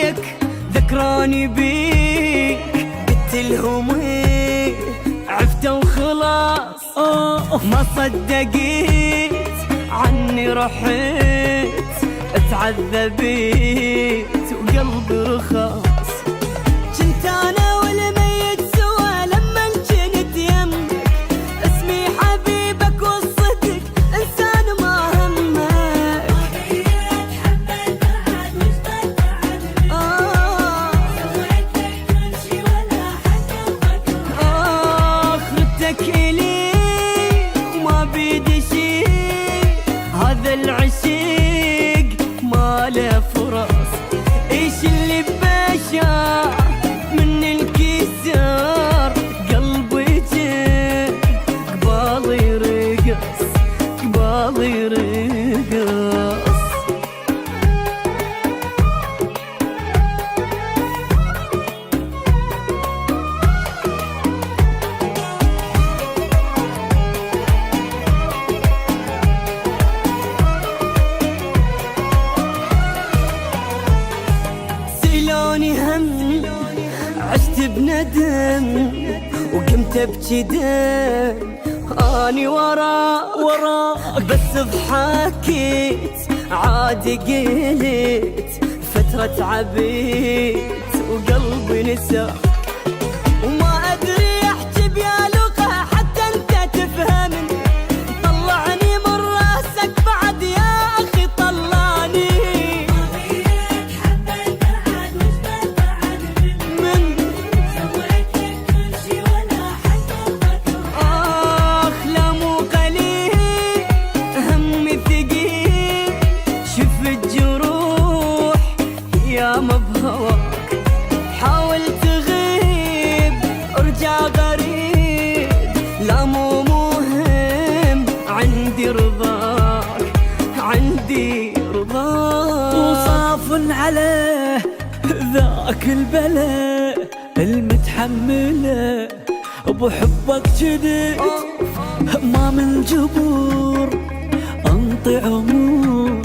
عليك ذكراني بيك، قلت لهم ايه عفت وخلاص. ما صدقيت عني رحيت، اتعذبيت وقلبي رخاص. كنت انا والميت سوا لما كنت يمك، اسمي حبيبك والصدق انسان ما همك. غيرت حبيت بعد وجبت بعد سويت لك كل شي ولا حتى فكر. اخرتك الي وما بيدي شي، هذا العشيق ما له فرص. ايش اللي بشار من الكسار، قلبي جن قبالي رقص، قبالي رقص. سيلوني هم عشت بندم وقمت ابكي دم، اني وراك بس ضحكت عادي قلت فترة عبيت وقلبي نساك. وما ادري احكي بيا لغة حتى انت تفهمني، طلعني من راسك بعد يا اخي طلعني. غيرت حبيت بعد وجبت بعد سويت لك كل شي ولا حتى فكر. لا مو قليل همي ثقيل، شوف الجروح يا ما بهواك. حاول تغيب ارجع غريب، لا مو مهم عندي رضاك، عندي رضاك. وصاف عليه ذاك البلاء المتحمله، بحبك جديد ما من جبور انطي عمور،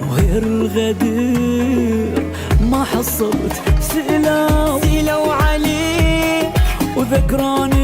وغير الغدير ما حصلت سلام. سيلوا عليك وذكراني